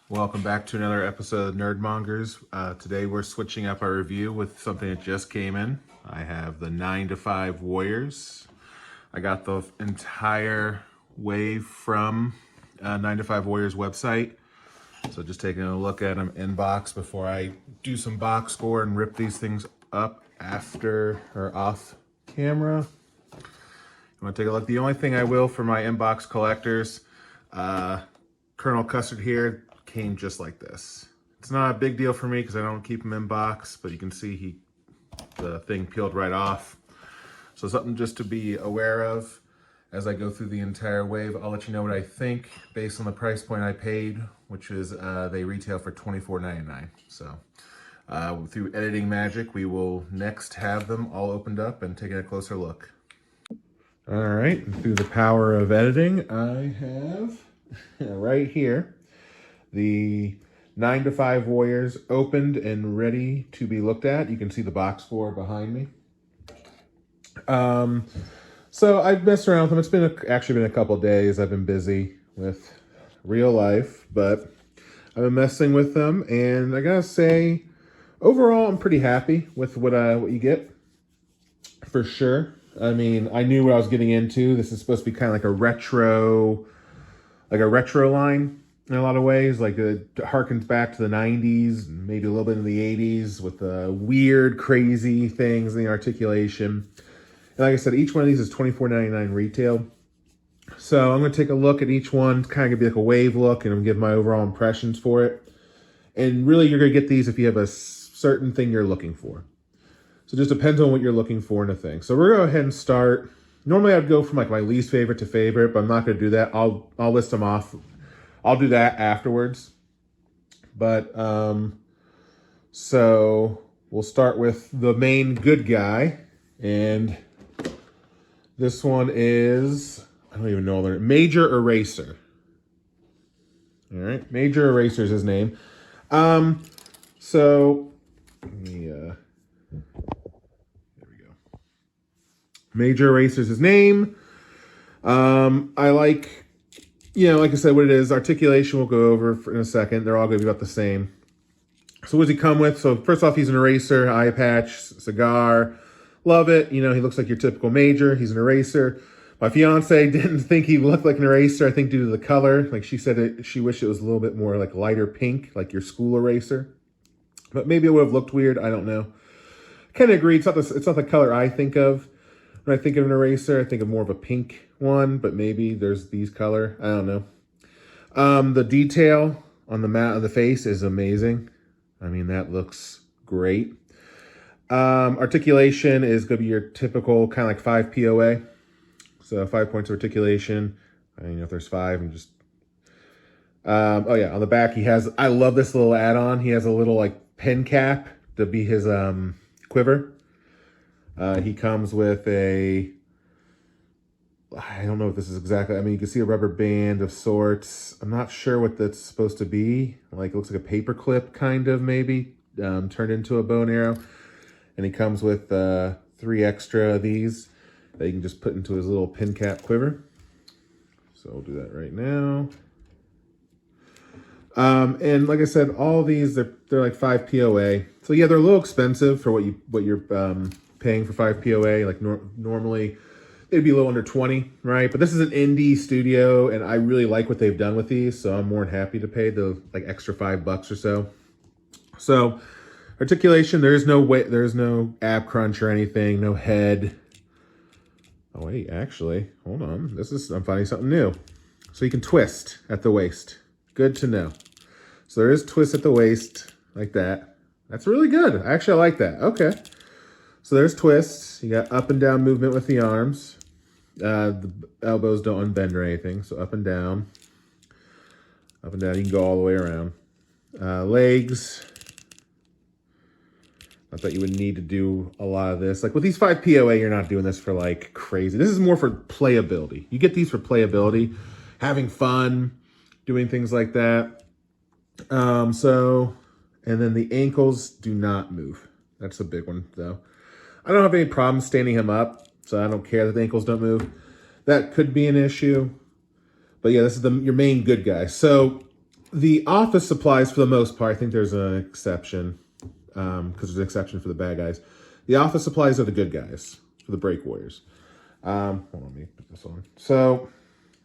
Welcome back to another episode of Nerdmongers. Today we're switching up our review with something that just came in. I have the 9 to 5 Warriors. I got the entire wave from 9 to 5 Warriors website. So just taking a look at them in box before I do some box score and rip these things up after or off camera. I'm gonna take a look. The only thing I will for my inbox collectors, Colonel Custard here came just like this. It's not a big deal for me because I don't keep them in box, but you can see the thing peeled right off. So something just to be aware of as I go through the entire wave. I'll let you know what I think based on the price point I paid, which is they retail for $24.99. So through editing magic, we will next have them all opened up and taking a closer look. All right, through the power of editing, I have right here the 9 to 5 Warriors opened and ready to be looked at. You can see the box score behind me. So I've messed around with them. It's actually been a couple days. I've been busy with real life, but I've been messing with them, and I gotta say, overall, I'm pretty happy with what you get, for sure. I mean, I knew what I was getting into. This is supposed to be kind of like a retro line in a lot of ways. Like it harkens back to the 90s, maybe a little bit in the 80s with weird, crazy things in the articulation. And like I said, each one of these is $24.99 retail. So I'm going to take a look at each one, kind of be like a wave look, and I'm give my overall impressions for it. And really, you're going to get these if you have a certain thing you're looking for. So it just depends on what you're looking for in a thing. So we're going to go ahead and start. Normally I'd go from like my least favorite to favorite, but I'm not going to do that. I'll list them off. I'll do that afterwards. But so we'll start with the main good guy, and this one is, I don't even know their name. Major Eraser. All right, Major Eraser is his name. So let me there we go. Major Eraser is his name. I like, like I said, what it is. Articulation we'll go over in a second. They're all going to be about the same. So what does he come with? So first off, he's an eraser, eye patch, cigar. Love it. He looks like your typical Major. He's an eraser. My fiance didn't think he looked like an eraser, I think due to the color. Like she said, she wished it was a little bit more like lighter pink, like your school eraser. But maybe it would have looked weird. I don't know. Kind of agree. It's not the color I think of. When I think of an eraser, I think of more of a pink one, but maybe there's these color. I don't know. The detail on the mat of the face is amazing. I mean, that looks great. Articulation is going to be your typical kind of like 5 POA. So 5 points of articulation. I don't know if there's 5 and just... oh yeah, on the back he has... I love this little add-on. He has a little like pen cap to be his quiver. He comes with a... I don't know what this is exactly. I mean, you can see a rubber band of sorts. I'm not sure what that's supposed to be. Like, it looks like a paper clip, kind of, maybe. Turned into a bow and arrow. And he comes with 3 extra of these that you can just put into his little pin cap quiver. So we'll do that right now. And like I said, all these, they're like 5 POA. So yeah, they're a little expensive for what you're paying for 5 POA. Like normally it'd be a little under 20, right? But this is an indie studio, and I really like what they've done with these, so I'm more than happy to pay the like extra $5 or so. So articulation, there's no ab crunch or anything, no head. Oh wait, actually, hold on. I'm finding something new. So you can twist at the waist. Good to know. So there is twist at the waist like that. That's really good. Actually, I like that. Okay. So there's twists. You got up and down movement with the arms. The elbows don't unbend or anything. So up and down. Up and down. You can go all the way around. Legs. Not that you would need to do a lot of this. Like with these 5 POA, you're not doing this for like crazy. This is more for playability. You get these for playability, having fun, doing things like that. And then the ankles do not move. That's a big one though. I don't have any problem standing him up, so I don't care that the ankles don't move. That could be an issue. But yeah, this is your main good guy. So The office supplies, for the most part, I think there's an exception, because there's an exception for the bad guys. The office supplies are the good guys, for the break warriors. Hold on, let me put this on. So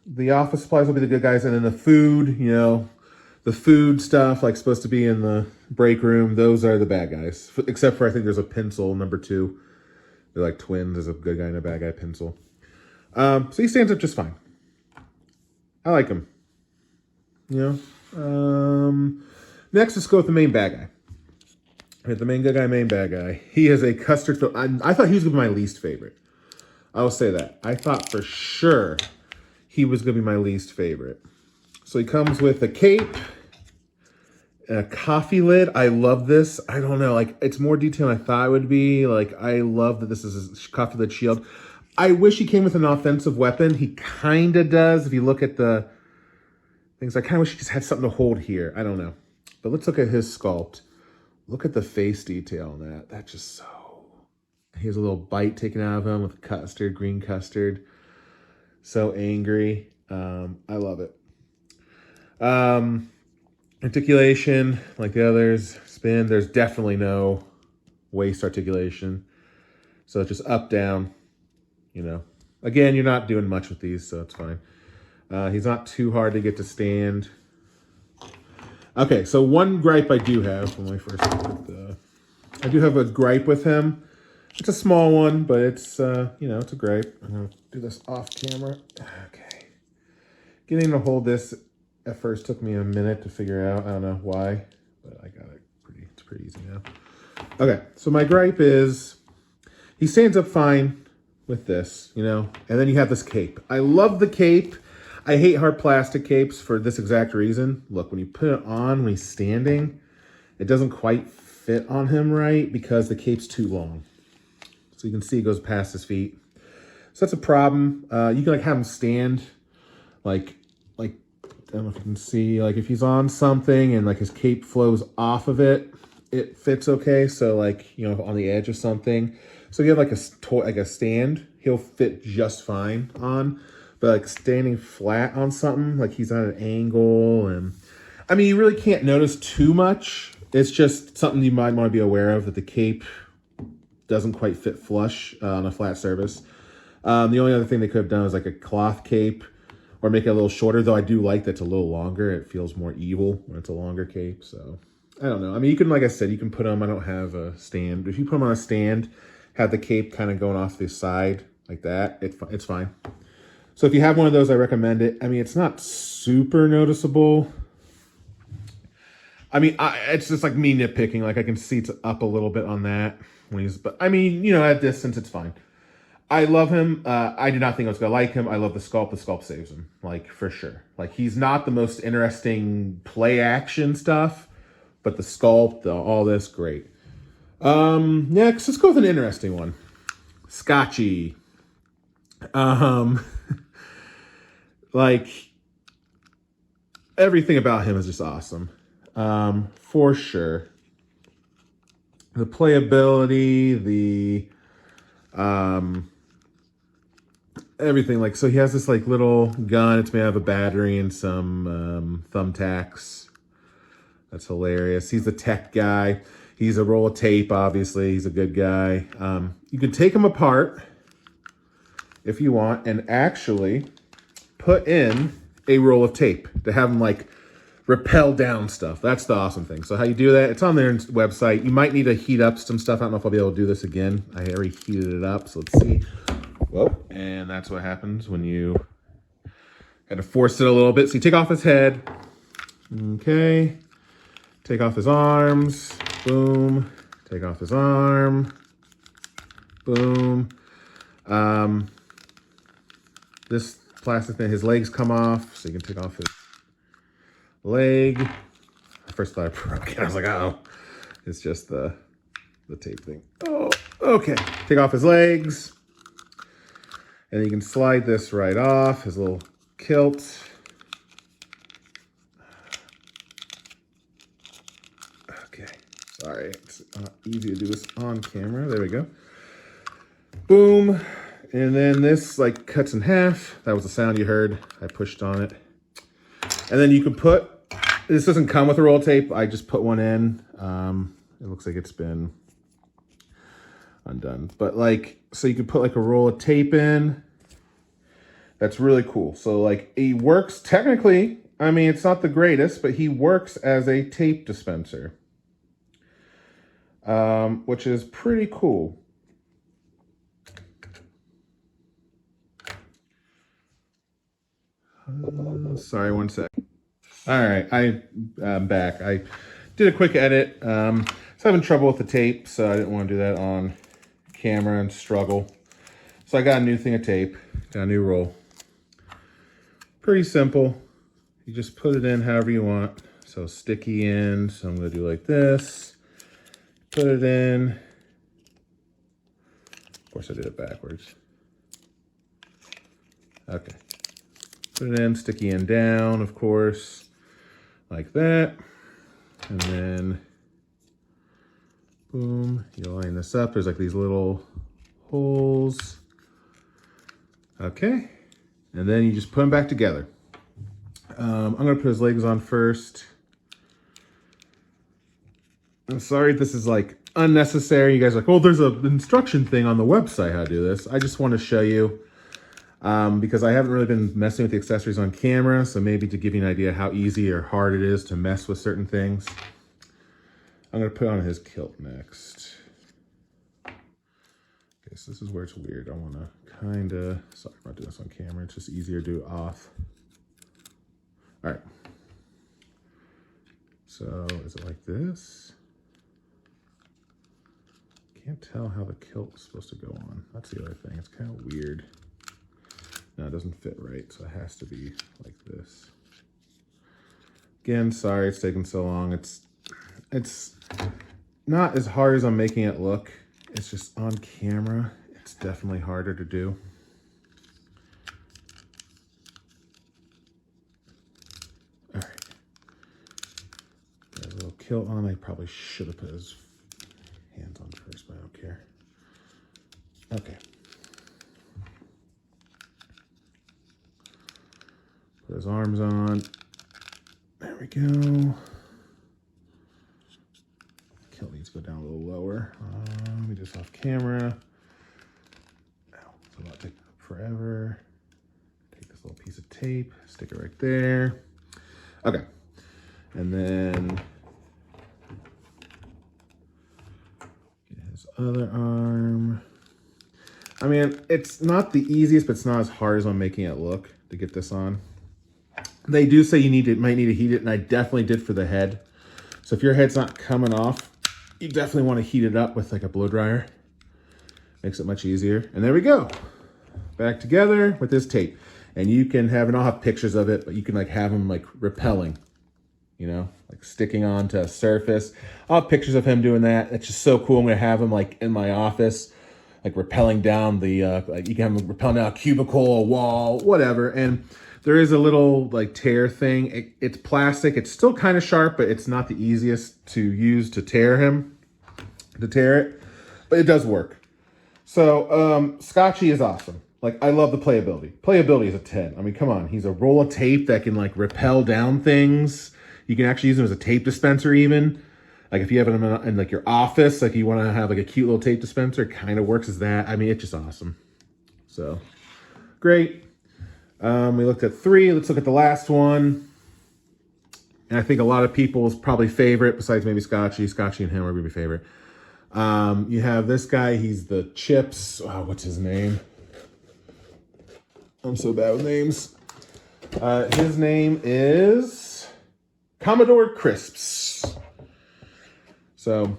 the office supplies will be the good guys, and then the food, you know, the food stuff, like supposed to be in the break room, those are the bad guys. Except for, I think there's a pencil, number 2. They're like twins. There's a good guy and a bad guy pencil. So he stands up just fine. I like him. You know? Next, let's go with the main bad guy. Right, the main good guy, main bad guy. He has a custard. I thought he was going to be my least favorite. I will say that. I thought for sure he was going to be my least favorite. So he comes with a cape, a coffee lid. I love this. I don't know. Like, it's more detailed than I thought it would be. Like, I love that this is a coffee lid shield. I wish he came with an offensive weapon. He kind of does. If you look at the things, I kind of wish he just had something to hold here. I don't know. But let's look at his sculpt. Look at the face detail on that. That's just so... He has a little bite taken out of him with custard, green custard. So angry. I love it. Articulation, like the others. Spin, there's definitely no waist articulation. So it's just up, down, you know. Again, you're not doing much with these, so it's fine. He's not too hard to get to stand. Okay, so one gripe I do have when I first looked at the... I do have a gripe with him. It's a small one, but it's, you know, it's a gripe. I'm going to do this off camera. Okay. Getting to hold this at first took me a minute to figure out. I don't know why, but I got it it's pretty easy now. Okay, so my gripe is he stands up fine with this, you know, and then you have this cape. I love the cape. I hate hard plastic capes for this exact reason. Look, when you put it on, when he's standing, it doesn't quite fit on him right because the cape's too long. So you can see it goes past his feet. So that's a problem. You can like have him stand like, I don't know if you can see, like if he's on something and like his cape flows off of it, it fits okay. So like, you know, on the edge of something. So if you have like a stand, he'll fit just fine on. But like standing flat on something, like he's on an angle, and I mean, you really can't notice too much. It's just something you might want to be aware of, that the cape doesn't quite fit flush on a flat surface. The only other thing they could have done is like a cloth cape or make it a little shorter, though I do like that it's a little longer. It feels more evil when it's a longer cape. So I don't know. I mean, you can, like I said, you can put them, I don't have a stand. If you put them on a stand, have the cape kind of going off the side like that, it's fine. So if you have one of those, I recommend it. I mean, it's not super noticeable. I mean, it's just like me nitpicking. Like I can see it's up a little bit on that. But I mean, you know, at distance, it's fine. I love him. I did not think I was going to like him. I love the sculpt. The sculpt saves him, like, for sure. Like, he's not the most interesting play action stuff, but the sculpt, all this, great. Next, let's go with an interesting one. Scotchy. Like, everything about him is just awesome. For sure. The playability, the everything. Like, so he has this like little gun. It's made out of a battery and some thumbtacks. That's hilarious. He's the tech guy. He's a roll of tape, obviously. He's a good guy. You can take him apart if you want and actually put in a roll of tape to have him like rappel down stuff. That's the awesome thing. So how you do that, it's on their website. You might need to heat up some stuff. I don't know if I'll be able to do this again. I already heated it up, so let's see. Whoa. And that's what happens when you got to force it a little bit. So you take off his head. Okay. Take off his arms. Boom. Take off his arm. Boom. This plastic thing, his legs come off, so you can take off his leg. I first thought I broke it. I was like, oh, it's just the tape thing. Oh, okay. Take off his legs. And you can slide this right off, his little kilt. Okay, sorry. It's not easy to do this on camera. There we go. Boom. And then this like cuts in half. That was the sound you heard. I pushed on it. And then you can put This doesn't come with a roll of tape. I just put one in. It looks like it's been undone. But like, so you can put like a roll of tape in. That's really cool. So like he works technically, I mean, it's not the greatest, but he works as a tape dispenser. Which is pretty cool. Sorry, one sec. All right, I'm back. I did a quick edit. So having trouble with the tape, so I didn't want to do that on camera and struggle. So I got a new thing of tape, got a new roll. Pretty simple. You just put it in however you want. So sticky end, so I'm gonna do like this. Put it in. Of course I did it backwards. Okay. Put it in, sticky end down, of course, like that. And then, boom, you line this up. There's like these little holes. Okay. And then you just put them back together. I'm gonna put his legs on first. I'm sorry if this is like unnecessary. You guys are like, oh, there's an instruction thing on the website how to do this. I just want to show you because I haven't really been messing with the accessories on camera. So maybe to give you an idea how easy or hard it is to mess with certain things. I'm gonna put on his kilt next. Okay, so this is where it's weird. I wanna kinda, sorry, I'm not doing this on camera. It's just easier to do it off. All right. So is it like this? Can't tell how the kilt is supposed to go on. That's the other thing. It's kind of weird. No, it doesn't fit right, so it has to be like this. Again, sorry it's taking so long. It's not as hard as I'm making it look. It's just on camera, it's definitely harder to do. All right. Got a little kilt on. I probably should have put his hands on first, but I don't care. Okay. Put his arms on. There we go. Kilt needs to go down a little lower. Let me just off camera. Ow, it's about to take forever. Take this little piece of tape, stick it right there. Okay. And then other arm. I mean, it's not the easiest, but it's not as hard as I'm making it look to get this on. They do say you might need to heat it, and I definitely did for the head. So if your head's not coming off, you definitely want to heat it up with like a blow dryer. Makes it much easier. And there we go. Back together with this tape. And you can have, and I'll have pictures of it, but you can like have them like repelling, you know, like sticking onto a surface. I'll have pictures of him doing that. It's just so cool. I'm gonna have him like in my office, like rappelling down the, like you can have him rappelling down a cubicle, a wall, whatever. And there is a little like tear thing. It's plastic. It's still kind of sharp, but it's not the easiest to use to tear it, but it does work. So Scotchy is awesome. Like, I love the playability. Playability is a 10. I mean, come on. He's a roll of tape that can like rappel down things. You can actually use him as a tape dispenser even. Like if you have him in like your office, like you want to have like a cute little tape dispenser, it kind of works as that. I mean, it's just awesome. So great. We looked at 3. Let's look at the last one. And I think a lot of people's probably favorite, besides maybe Scotchy and him are maybe favorite. You have this guy. He's the Chips. Oh, what's his name? I'm so bad with names. His name is Commodore Crisps. So,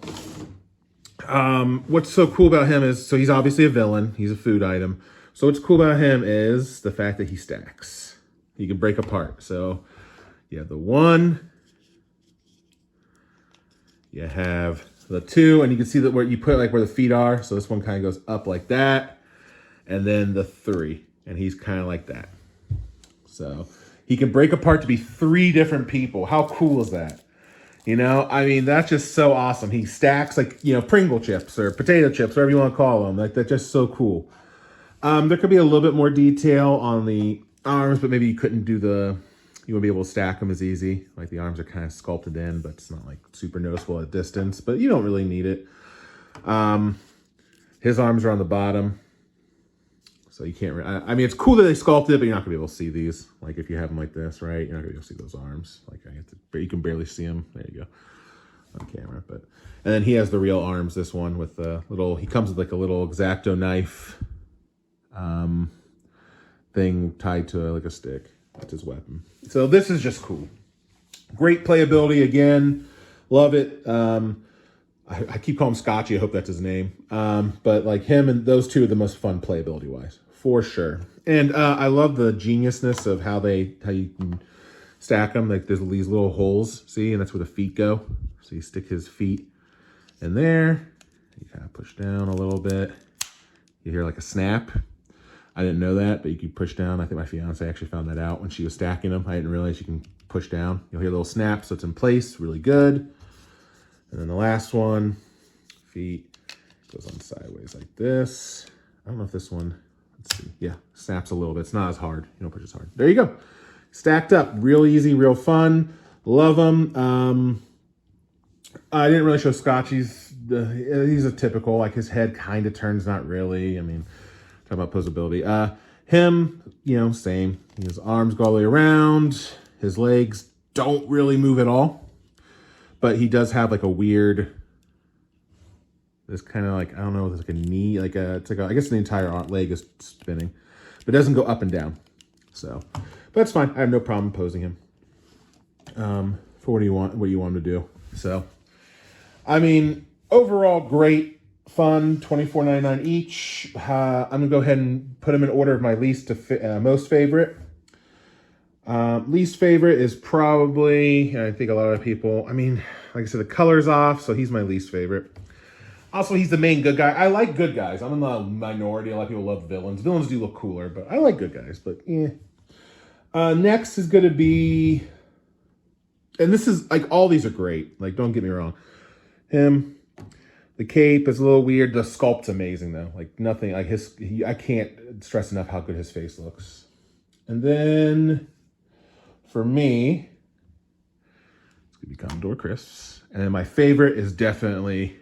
what's so cool about him is, so he's obviously a villain. He's a food item. So what's cool about him is the fact that he stacks. He can break apart. So you have the 1. You have the 2, and you can see that where you put like where the feet are. So this one kind of goes up like that. And then the 3, and he's kind of like that. So he can break apart to be 3 different people. How cool is that? You know, I mean, that's just so awesome. He stacks like, you know, Pringle chips or potato chips, whatever you want to call them. Like, that's just so cool. There could be a little bit more detail on the arms, but maybe you couldn't do the You won't be able to stack them as easy. Like the arms are kind of sculpted in, but it's not like super noticeable at distance, but you don't really need it. His arms are on the bottom. So you can't, I mean, it's cool that they sculpted it, but you're not gonna be able to see these. Like if you have them like this, right? You're not gonna be able to see those arms. Like you can barely see them. There you go, on camera. But and then he has the real arms. This one with the little. He comes with like a little X-Acto knife, thing tied to like a stick. That's his weapon. So this is just cool. Great playability again. Love it. I keep calling him Scotchy. I hope that's his name. But like him and those two are the most fun playability wise, for sure. And I love the geniusness of how you can stack them. Like there's these little holes, see, and that's where the feet go. So you stick his feet in there. You kind of push down a little bit. You hear like a snap. I didn't know that, but you can push down. I think my fiance actually found that out when she was stacking them. I didn't realize you can push down. You'll hear a little snap, so it's in place, really good. And then the last one, feet, goes on sideways like this. I don't know if this one, let's see. Yeah, snaps a little bit. It's not as hard. You don't push as hard. There you go. Stacked up, real easy, real fun. Love them. I didn't really show Scotchy's. He's a typical, like his head kind of turns, not really. I mean, talk about posability. Him, you know, same. His arms go all the way around. His legs don't really move at all. But he does have like a weird, this kind of like, I don't know, it's like a knee, I guess the entire leg is spinning, but it doesn't go up and down. So, but that's fine. I have no problem posing him for what you want him to do. So, I mean, overall, great, fun, $24.99 each. I'm gonna go ahead and put them in order of my least to most favorite. Least favorite is probably, I think a lot of people, I mean, like I said, the color's off, so he's my least favorite. Also, he's the main good guy. I like good guys. I'm in the minority. A lot of people love villains. Villains do look cooler, but I like good guys, but yeah. Next is going to be, and this is, like, all these are great. Like, don't get me wrong. Him, the cape is a little weird. The sculpt's amazing, though. Like, nothing, like I can't stress enough how good his face looks. And then, for me, it's going to be Commodore Crisps. And then my favorite is definitely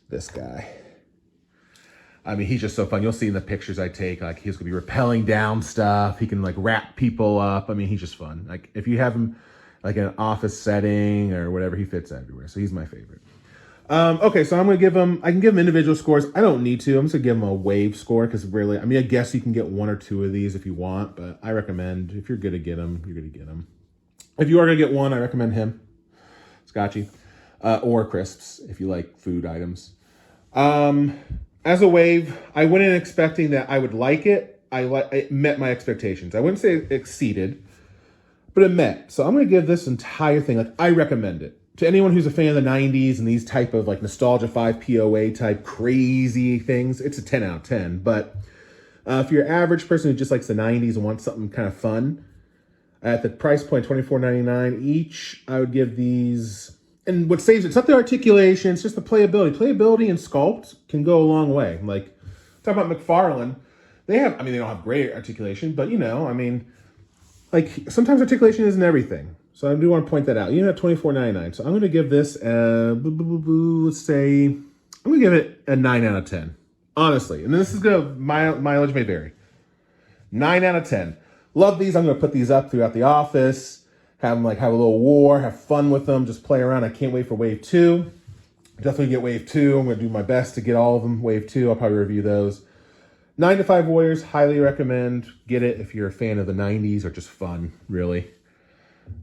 this guy. I mean, he's just so fun. You'll see in the pictures I take, like, he's going to be rappelling down stuff. He can, like, wrap people up. I mean, he's just fun. Like, if you have him, like, in an office setting or whatever, he fits everywhere. So he's my favorite. Okay, so I'm going to give him, I can give him individual scores. I don't need to. I'm just going to give him a wave score because really, I mean, I guess you can get one or two of these if you want, but I recommend, if you're going to get them, you're going to get them. If you are going to get one, I recommend him, Scotchy, or Crisps if you like food items. As a wave, I went in expecting that I would like it. It met my expectations. I wouldn't say it exceeded, but it met. So I'm going to give this entire thing, like, I recommend it. To anyone who's a fan of the 90s and these type of like Nostalgia 5 POA type crazy things, it's a 10 out of 10. But if you're an average person who just likes the 90s and wants something kind of fun, at the price point, $24.99 each, I would give these, and what saves it's not the articulation, it's just the playability. Playability and sculpt can go a long way. Like, talk about McFarlane, they don't have great articulation, but you know, I mean, like, sometimes articulation isn't everything. So I do want to point that out. Even at $24.99. So I'm going to give this, let's say, I'm going to give it a 9 out of 10. Honestly. And this is going to, mileage may vary. 9 out of 10. Love these. I'm going to put these up throughout the office. Have them, like, have a little war. Have fun with them. Just play around. I can't wait for Wave 2. Definitely get Wave 2. I'm going to do my best to get all of them. Wave 2, I'll probably review those. 9 to 5 Warriors. Highly recommend. Get it if you're a fan of the 90s or just fun, really.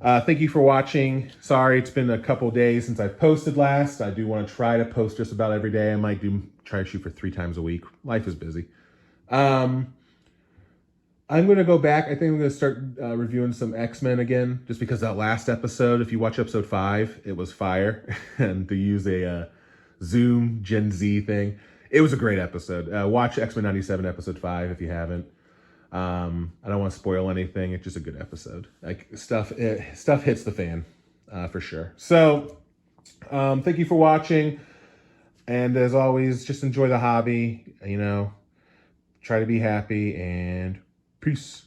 Thank you for watching. Sorry, it's been a couple days since I've posted last. I do want to try to post just about every day. I might try to shoot for 3 times a week. Life is busy. I'm going to go back. I think I'm going to start reviewing some X-Men again, just because that last episode, if you watch episode 5, it was fire. And to use a Zoom Gen Z thing, it was a great episode. Watch X-Men 97 episode 5 if you haven't. I don't want to spoil anything. It's just a good episode. Like, stuff hits the fan, for sure. So, thank you for watching. And as always, just enjoy the hobby, you know, try to be happy, and peace.